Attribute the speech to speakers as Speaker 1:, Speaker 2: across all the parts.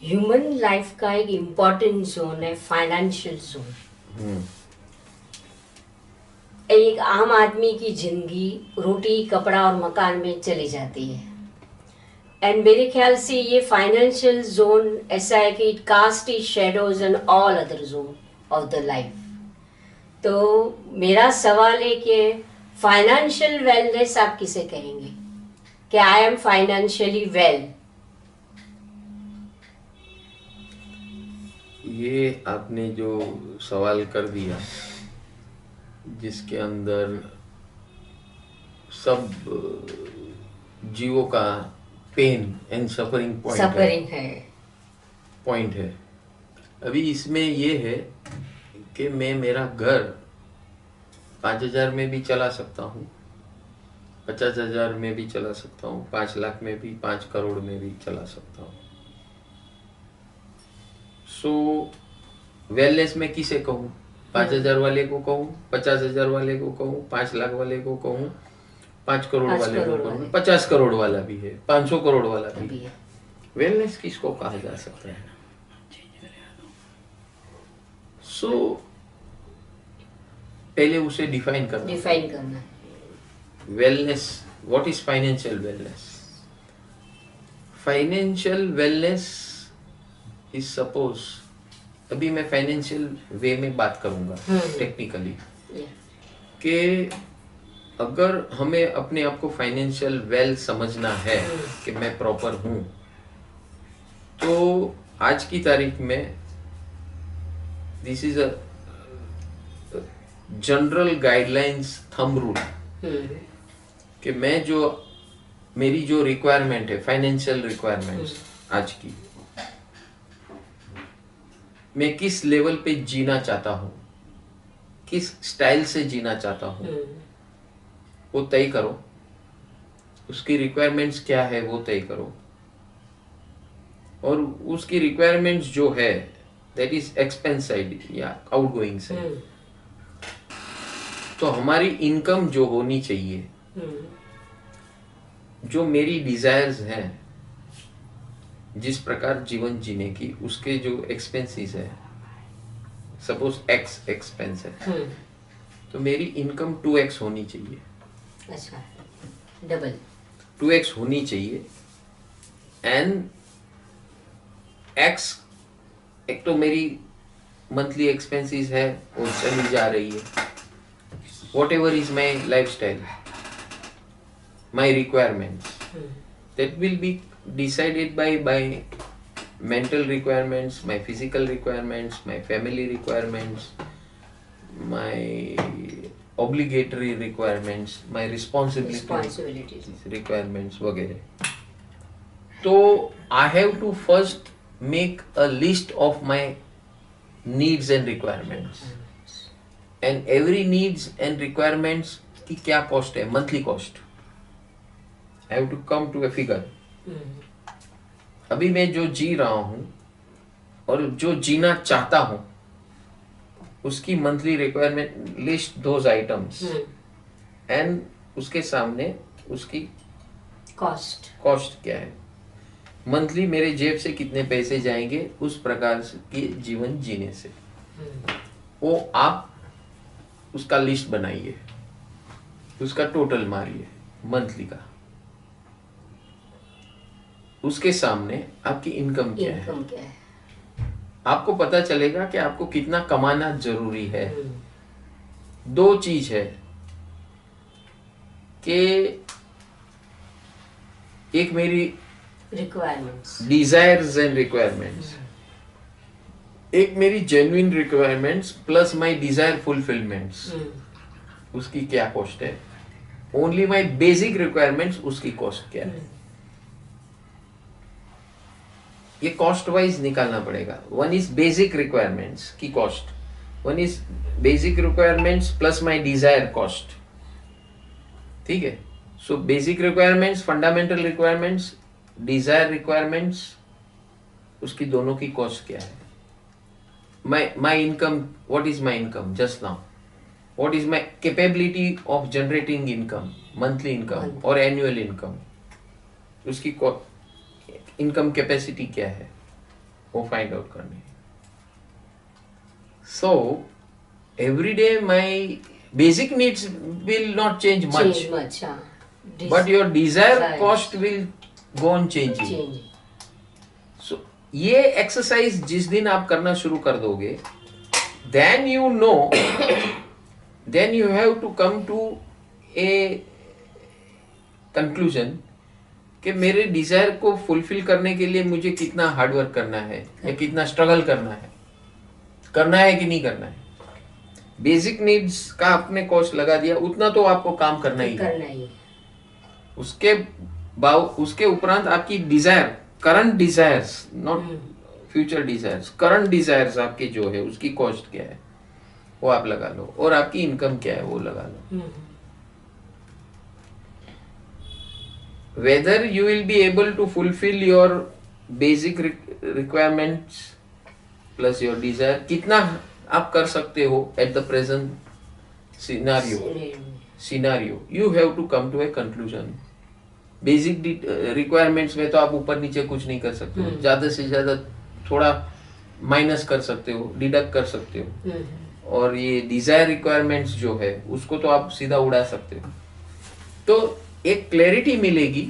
Speaker 1: Human life का एक important zone है फाइनेंशियल जोन। एक आम आदमी की जिंदगी रोटी कपड़ा और मकान में चली जाती है, एंड मेरे ख्याल से ये फाइनेंशियल जोन ऐसा है कि it cast it shadows and all other zone of the life. तो मेरा सवाल है कि फाइनेंशियल वेलनेस आप किसे कहेंगे कि आई एम फाइनेंशियली वेल?
Speaker 2: ये आपने जो सवाल कर दिया, जिसके अंदर सब जीवों का पेन एंड सफरिंग पॉइंट है। अभी इसमें ये है कि मैं मेरा घर 5,000 में भी चला सकता हूँ, 50,000 में भी चला सकता हूँ, 5 लाख में भी, 5 करोड़ में भी चला सकता हूँ। सो वेलनेस में किसे कहूँ? 5,000 वाले को कहूँ, 50,000 वाले को कहूँ, 5 लाख वाले को कहूँ, 5 करोड़ वाले को कहूँ, 50 करोड़ वाला भी है, 500 करोड़ वाला भी है। वेलनेस किसको कहा जा सकता है? सो पहले उसे डिफाइन करना। Wellness, what is financial wellness? Financial wellness is suppose, अभी मैं फाइनेंशियल वे में बात करूंगा टेक्निकली, कि अगर हमें अपने आप को फाइनेंशियल वेल समझना है कि मैं प्रॉपर हूं, तो आज की तारीख में this is a general guidelines thumb rule, कि मैं जो मेरी जो रिक्वायरमेंट है, फाइनेंशियल रिक्वायरमेंट्स आज की, मैं किस लेवल पे जीना चाहता हूँ, किस स्टाइल से जीना चाहता हूँ, वो तय करो। उसकी रिक्वायरमेंट्स क्या है वो तय करो, और उसकी रिक्वायरमेंट्स जो है दैट इज एक्सपेंस साइड या आउटगोइंग साइड। तो हमारी इनकम जो होनी चाहिए, जो मेरी डिजायर्स हैं, जिस प्रकार जीवन जीने की, उसके जो एक्सपेंसेस है, सपोज एक्स एक्सपेंस है, तो मेरी इनकम 2x होनी चाहिए।
Speaker 1: अच्छा, डबल
Speaker 2: 2x होनी चाहिए। एंड x, एक तो मेरी मंथली एक्सपेंसेस है वो चली जा रही है, whatever is my lifestyle, my requirements, that will be decided by mental requirements, my physical requirements, my family requirements, my obligatory requirements, my responsibilities requirements वगैरह। तो I have to first make a list of my needs and requirements, and every needs and requirements की क्या cost है, monthly cost. I have to come to a figure। अभी मैं जो जी रहा हूं और जो जीना चाहता हूं, उसकी monthly requirement, list those items, and उसके सामने उसकी कॉस्ट क्या है, मंथली मेरे जेब से कितने पैसे जाएंगे उस प्रकार के जीवन जीने से। वो आप उसका लिस्ट बनाइए, उसका टोटल मारिए मंथली का, उसके सामने आपकी इनकम क्या है, आपको पता चलेगा कि आपको कितना कमाना जरूरी है। दो चीज है कि एक मेरी
Speaker 1: रिक्वायरमेंट्स,
Speaker 2: डिजायर्स एंड रिक्वायरमेंट्स, एक मेरी genuine requirements plus my desire fulfilments, उसकी क्या कॉस्ट है। ओनली माय बेसिक रिक्वायरमेंट्स, उसकी कॉस्ट क्या है, ये कॉस्ट वाइज निकालना पड़ेगा। वन इज बेसिक रिक्वायरमेंट्स की cost, one is basic requirements plus my desire cost, ठीक है। So basic requirements, fundamental requirements, desire requirements, उसकी दोनों की कॉस्ट क्या है। My income, what is my income just now, what is my capability of generating income, monthly income और annual income, उसकी income capacity क्या है। वो फाइंड आउट करनी है. So every day my basic needs will not change much,
Speaker 1: Change much, हाँ.
Speaker 2: but your desire
Speaker 1: Desires.
Speaker 2: cost will go on changing.
Speaker 1: Change.
Speaker 2: So ये exercise जिस दिन आप करना शुरू कर दोगे, then you know, then you have to come to a conclusion कि मेरे डिजायर को फुलफिल करने के लिए मुझे कितना हार्डवर्क करना है या कितना स्ट्रगल करना है कि नहीं करना है. बेसिक नीड्स का आपने कॉस्ट लगा दिया, उतना तो आपको काम करना ही है. उसके उपरांत आपकी desire, current desires, not future desires, current desires आपके जो है उसकी कॉस्ट क्या है वो आप लगा लो, और आपकी इनकम क्या है वो लगा लो. Whether you will be able to fulfill your basic requirements plus your desire, कितना आप कर सकते हो at the present scenario, you have to come to a conclusion. Basic requirements में तो आप ऊपर नीचे कुछ नहीं कर सकते हो, ज्यादा से ज्यादा थोड़ा माइनस कर सकते हो, डिडक्ट कर सकते हो, और ये डिजायर रिक्वायरमेंट्स जो है उसको तो आप सीधा उड़ा सकते हो. तो एक क्लैरिटी मिलेगी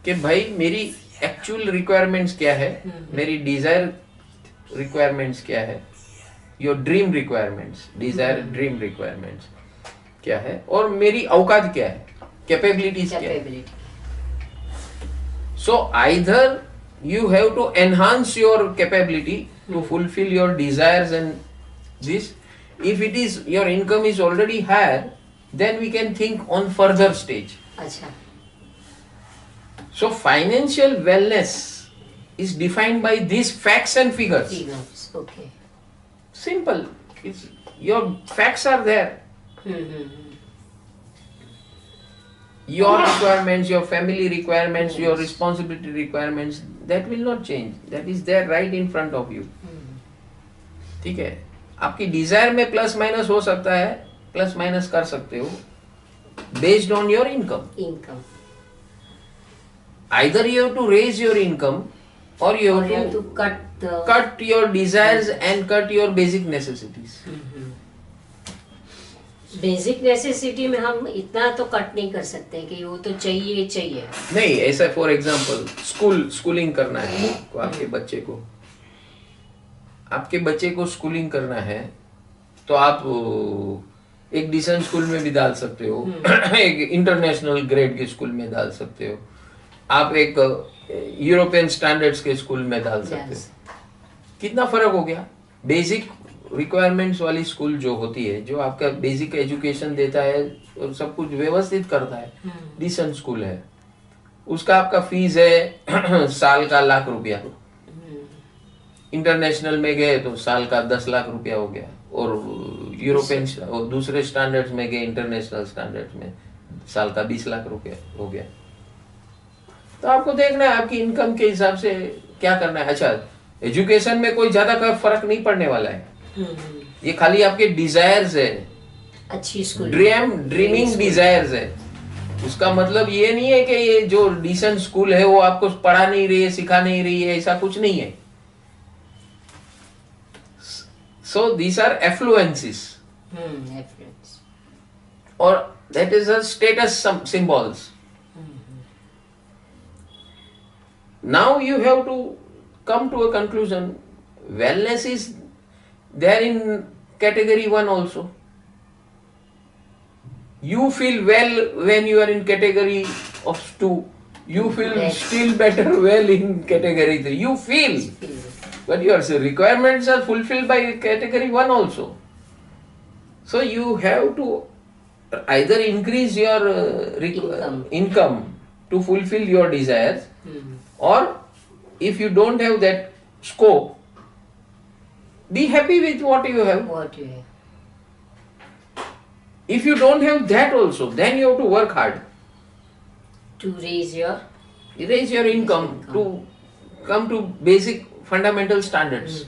Speaker 2: कि भाई मेरी एक्चुअल रिक्वायरमेंट्स क्या है, मेरी डिजायर रिक्वायरमेंट्स क्या है, your dream requirements, desire dream requirements क्या है, और मेरी औकात क्या है, कैपेबिलिटीज क्या है. So either you have to enhance your capability to fulfil your desires and this. If it is your income is already higher, then we can think on further stage.
Speaker 1: अच्छा.
Speaker 2: So financial wellness is defined by these facts and figures.
Speaker 1: Figures, okay.
Speaker 2: Simple. It's, your facts are there. Your requirements, your family requirements, your responsibility requirements, that will not change. That is there right in front of you. ठीक है. आपकी Dzire में plus minus हो सकता है, plus minus कर सकते हो based on your income. Either you have to raise your income और you have to cut your desires and cut your basic necessities.
Speaker 1: Basic necessity में हम इतना तो कट नहीं कर सकते कि वो तो चाहिए
Speaker 2: नहीं. ऐसा फॉर एग्जांपल स्कूलिंग करना है आपके बच्चे को स्कूलिंग करना है, तो आप एक डिसेंट स्कूल में भी डाल सकते हो, एक इंटरनेशनल ग्रेड के स्कूल में डाल सकते हो, आप एक यूरोपियन स्टैंडर्ड्स के स्कूल में डाल सकते हो. कितना फर्क हो गया. बेसिक रिक्वायरमेंट्स वाली स्कूल जो होती है, जो आपका बेसिक एजुकेशन देता है और सब कुछ व्यवस्थित करता है, डिसेंट स्कूल है, उसका आपका फीस है साल का ₹1,00,000. इंटरनेशनल में गए तो साल का 10 लाख रुपया हो गया, और यूरोपियन और दूसरे स्टैंडर्ड्स में गए, इंटरनेशनल स्टैंडर्ड्स में साल का 20 लाख रुपया हो गया. तो आपको देखना है आपकी इनकम के हिसाब से क्या करना है. अच्छा, एजुकेशन में कोई ज्यादा का फर्क नहीं पड़ने वाला है. ये खाली आपके डिजायर्स है,
Speaker 1: अच्छी स्कूल,
Speaker 2: ड्रीमिंग डिजायर्स है. उसका मतलब ये नहीं है कि ये जो डिसेंट स्कूल है वो आपको पढ़ा नहीं रही है, सिखा नहीं रही है, ऐसा कुछ नहीं है. So these are affluences.
Speaker 1: Affluence.
Speaker 2: Or that is a status symbols. Now you have to come to a conclusion. Wellness is there in category 1 also. You feel well when you are in category of 2. You feel still better well in category 3. You feel. But your requirements are fulfilled by category 1 also. So you have to either increase your income to fulfill your desires, or if you don't have that scope, be happy with what you have. If you don't have that also, then you have to work hard
Speaker 1: to raise your
Speaker 2: income to come to basic fundamental standards.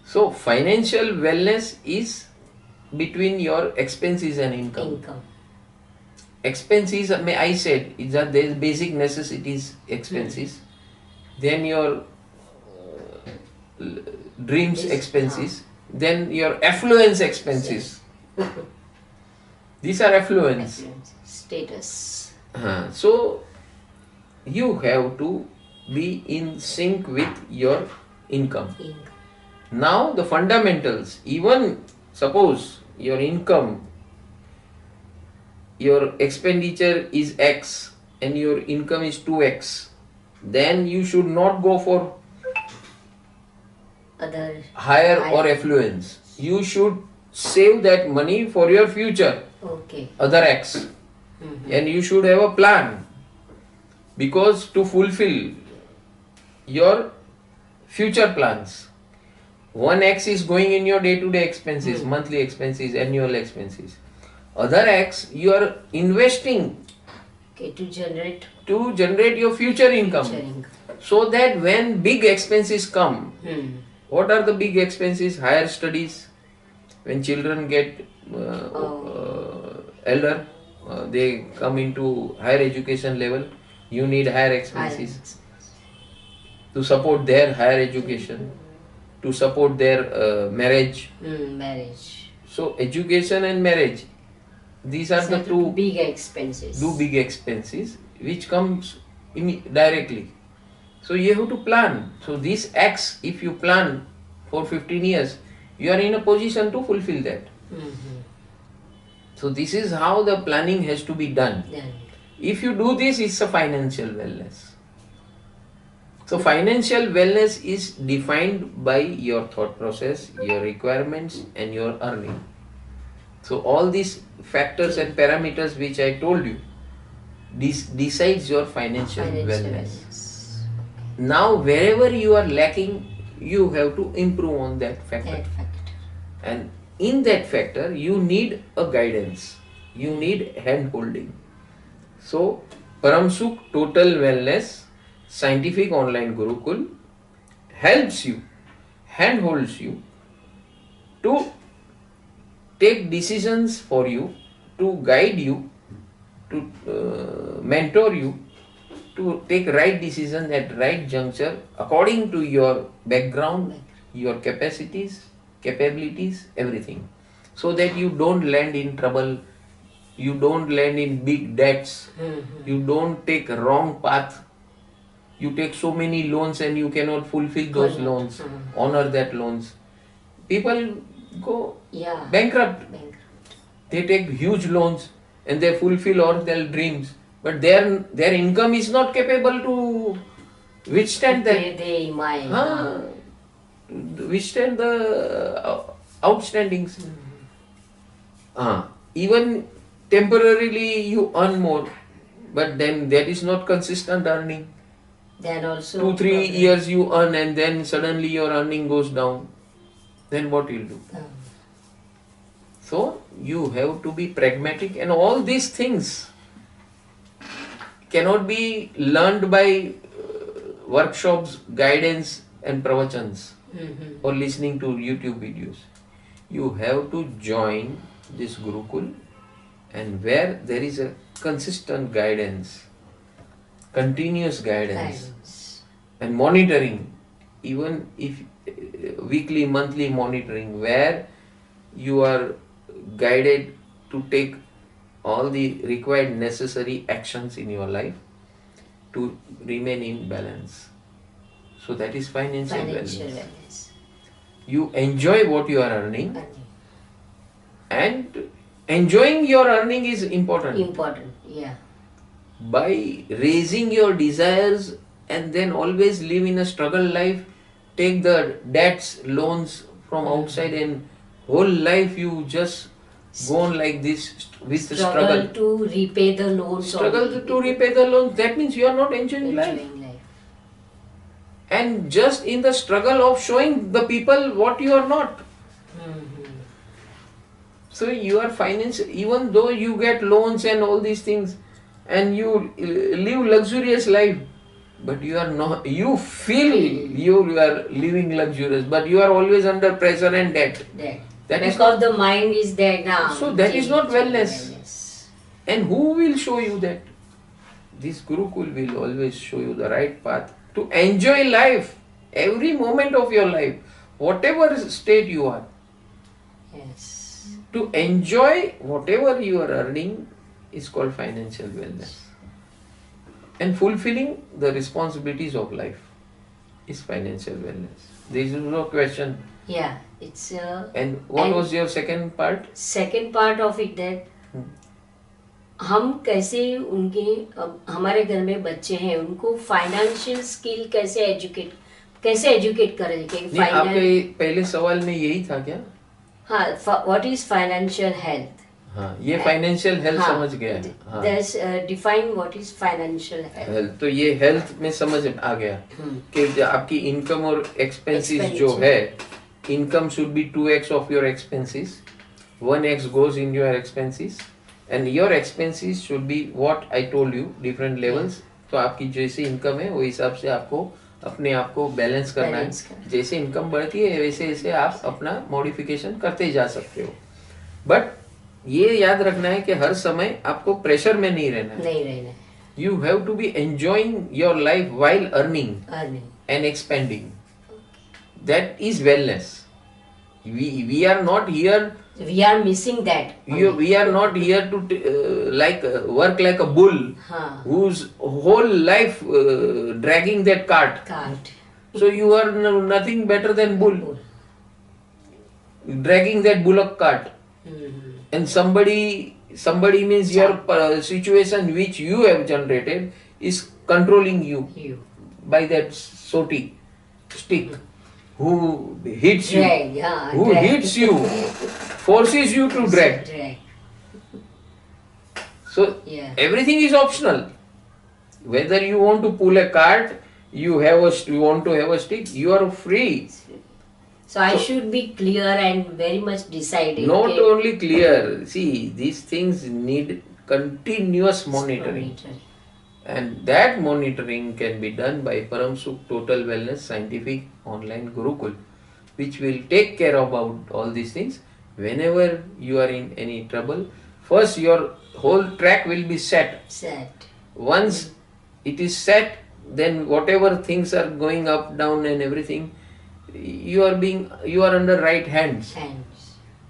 Speaker 2: So financial wellness is between your expenses and income. expenses, I said, is that there is basic necessities expenses, then your dreams expenses, then your affluence expenses. These are affluence.
Speaker 1: Status.
Speaker 2: So you have to be in sync with your income. Now the fundamentals, even suppose your income, your expenditure is X and your income is 2X, then you should not go for
Speaker 1: Other
Speaker 2: higher or affluence. You should save that money for your future, other X. And you should have a plan, because to fulfill your future plans, 1X is going in your day-to-day expenses, monthly expenses, annual expenses. Other X you are investing
Speaker 1: to
Speaker 2: generate your future income. So that when big expenses come, what are the big expenses? Higher studies. When children get elder, they come into higher education level, you need higher expenses to support their higher education, to support their marriage. So education and marriage, these are the two
Speaker 1: big expenses.
Speaker 2: Which comes directly. So you have to plan. So this X, if you plan for 15 years, you are in a position to fulfill that. So this is how the planning has to be done. If you do this, it's a financial wellness. So financial wellness is defined by your thought process, your requirements and your earning. So all these factors and parameters which I told you, this decides your financial wellness. Now wherever you are lacking, you have to improve on that factor. And in that factor, you need a guidance. You need hand holding. So Paramsukh Total Wellness Scientific Online Gurukul helps you, handholds you to take decisions for you, to guide you, to mentor you, to take right decision at right juncture according to your background, your capacities, capabilities, everything. So that you don't land in trouble, you don't land in big debts, you don't take a wrong path. You take so many loans and you cannot fulfill those loans, honor that loans. People go bankrupt. They take huge loans and they fulfill all their dreams, but their income is not capable to withstand that.
Speaker 1: They might
Speaker 2: withstand the outstandings. Even temporarily you earn more, but then that is not consistent earning.
Speaker 1: Then also
Speaker 2: 2-3 years you earn and then suddenly your earning goes down. Then what you'll do? So you have to be pragmatic, and all these things cannot be learned by workshops, guidance and pravachans or listening to YouTube videos. You have to join this Gurukul, and where there is a consistent guidance, continuous guidance and monitoring, even if weekly, monthly monitoring, where you are guided to take all the required necessary actions in your life to remain in balance. So that is financial wellness. You enjoy what you are earning, and enjoying your earning is important. By raising your desires and then always live in a struggle life, take the debts, loans from outside, and whole life you just go on like this with the struggle
Speaker 1: to repay the loans.
Speaker 2: That means you are not enjoying life. And just in the struggle of showing the people what you are not. So you are financial, even though you get loans and all these things and you live luxurious life, but you are not, you feel you are living luxurious, but you are always under pressure and debt.
Speaker 1: That is because the mind is there now.
Speaker 2: So that is not wellness. And who will show you that? This Gurukul will always show you the right path to enjoy life, every moment of your life, whatever state you are.
Speaker 1: Yes.
Speaker 2: To enjoy whatever you are earning is called financial wellness. And fulfilling the responsibilities of life is financial wellness. There is no question.
Speaker 1: Yeah, it's
Speaker 2: And what was your second part?
Speaker 1: second part of it that हम कैसे उनके हमारे घर में बच्चे हैं उनको financial skill कैसे एजुकेट करें कि
Speaker 2: नहीं, आपके पहले सवाल में यही था क्या?
Speaker 1: हाँ, व्हाट इज फाइनेंशियल हेल्थ?
Speaker 2: हाँ, ये फाइनेंशियल हेल्थ समझ गया है. हाँ,
Speaker 1: define what is financial health.
Speaker 2: तो ये हेल्थ में समझ आ गया कि आपकी इनकम और एक्सपेंसेस जो है, income should be 2x of your expenses, 1x goes in your expenses and your expenses should be what I told you, different levels. तो आपकी जैसी इनकम है वो हिसाब से आपको अपने आप को बैलेंस करना है. जैसे इनकम बढ़ती है वैसे वैसे आप अपना मॉडिफिकेशन करते जा सकते हो. बट ये याद रखना है कि हर समय आपको प्रेशर में नहीं रहना है. You have to be enjoying your life while earning and expending. That is wellness. We are not here.
Speaker 1: We are missing that.
Speaker 2: We are not here to work like a bull whose whole life dragging that cart. So you are nothing better than bull dragging that bullock cart. And somebody means your situation which you have generated is controlling you by that soti stick. Who hits you? Hits you, forces you to drag. So everything is optional. Whether you want to pull a cart, you want to have a stick, you are free.
Speaker 1: So I should be clear and very much decided.
Speaker 2: Not only clear. See, these things need continuous monitoring. And that monitoring can be done by Param Sukh Total Wellness Scientific Online Gurukul, which will take care about all these things. Whenever you are in any trouble, first your whole track will be set. Once it is set, then whatever things are going up, down and everything, you are under right hands.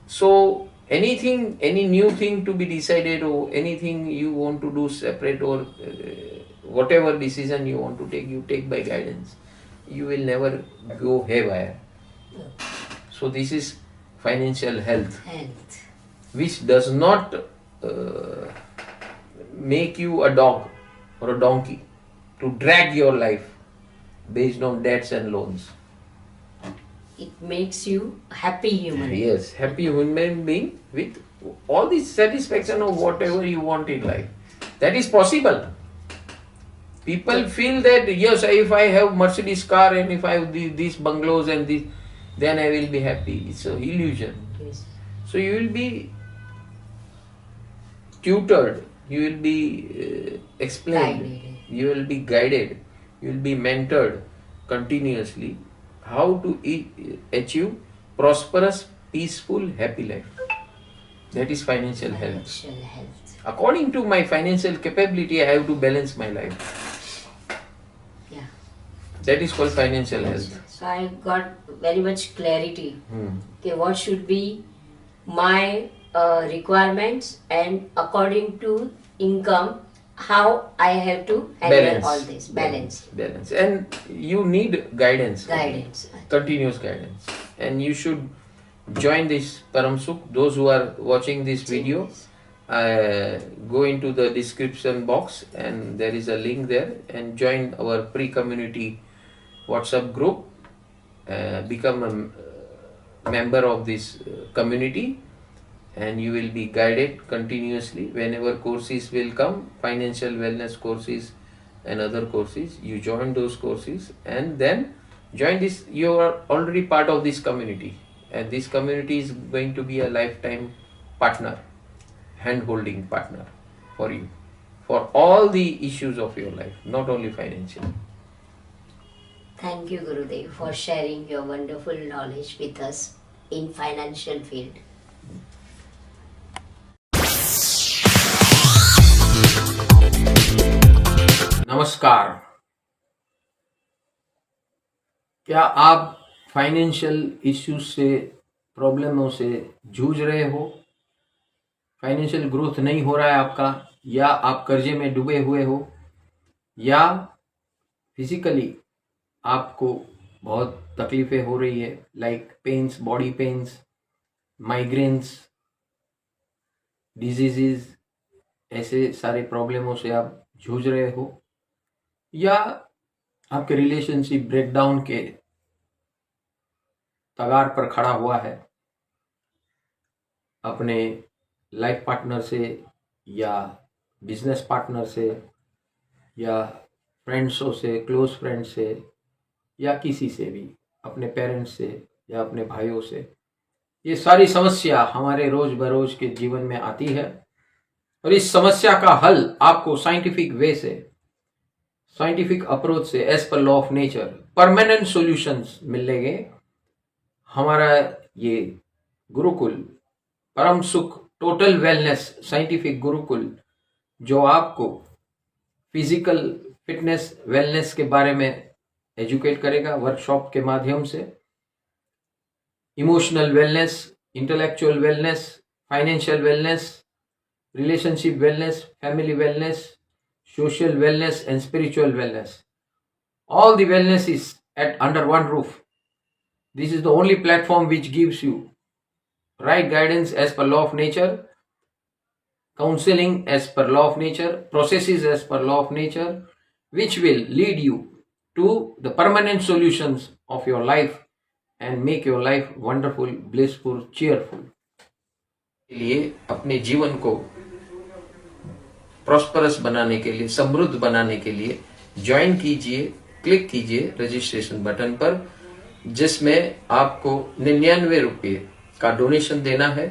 Speaker 2: So any new thing to be decided or anything you want to do separate or whatever decision you want to take, you take by guidance. You will never go haywire. So this is financial health. Which does not make you a dog or a donkey to drag your life based on debts and loans.
Speaker 1: It makes you happy human.
Speaker 2: Yes, happy human being with all the satisfaction of whatever you want in life. That is possible. People feel that yes, if I have Mercedes car and if I have these bungalows and this, then I will be happy. It's an illusion.
Speaker 1: Yes.
Speaker 2: So you will be tutored, you will be explained, you will be guided, you will be mentored continuously how to achieve prosperous, peaceful, happy life. That is financial health. According to my financial capability, I have to balance my life.
Speaker 1: Yeah.
Speaker 2: That is called financial health.
Speaker 1: So I got very much clarity. Okay, what should be my requirements and according to income, how I have to handle all this. Balance.
Speaker 2: And you need guidance. Continuous guidance. And you should join this Param Sukh. Those who are watching this video, go into the description box and there is a link there and join our pre-community WhatsApp group. Become a member of this community. And you will be guided continuously whenever courses will come, financial wellness courses and other courses. You join those courses and then join this. You are already part of this community, and this community is going to be a lifetime partner, hand-holding partner for you for all the issues of your life, not only financial.
Speaker 1: Thank you, Gurudev, for sharing your wonderful knowledge with us in financial field.
Speaker 3: नमस्कार। क्या आप financial issues से, प्रॉब्लमों से जूझ रहे हो? Financial growth नहीं हो रहा है आपका, या आप कर्जे में डूबे हुए हो, या फिजिकली आपको बहुत तकलीफें हो रही है, like pains, body pains, migraines, diseases, ऐसे सारे प्रॉब्लमों से आप जूझ रहे हो, या आपके रिलेशनशिप ब्रेकडाउन के कगार पर खड़ा हुआ है अपने लाइफ पार्टनर से, या बिजनेस पार्टनर से, या फ्रेंड्सों से, क्लोज फ्रेंड से, या किसी से भी, अपने पेरेंट्स से या अपने भाइयों से। ये सारी समस्या हमारे रोज बरोज के जीवन में आती है, और इस समस्या का हल आपको साइंटिफिक वे से, साइंटिफिक अप्रोच से, as per law of nature, permanent solutions मिलेंगे। हमारा ये गुरुकुल परम सुख टोटल वेलनेस साइंटिफिक गुरुकुल, जो आपको फिजिकल फिटनेस वेलनेस के बारे में एजुकेट करेगा वर्कशॉप के माध्यम से, emotional wellness, intellectual wellness, financial wellness, relationship wellness, family wellness, social wellness and spiritual wellness. All the wellness is at under one roof. This is the only platform which gives you right guidance as per law of nature, counseling as per law of nature, processes as per law of nature, which will lead you to the permanent solutions of your life and make your life wonderful, blissful, cheerful.
Speaker 2: लिए अपने जीवन को prosperous बनाने के लिए, समृद्ध बनाने के लिए ज्वाइन कीजिए, क्लिक कीजिए रजिस्ट्रेशन बटन पर, जिसमें आपको 99 रुपये का डोनेशन देना है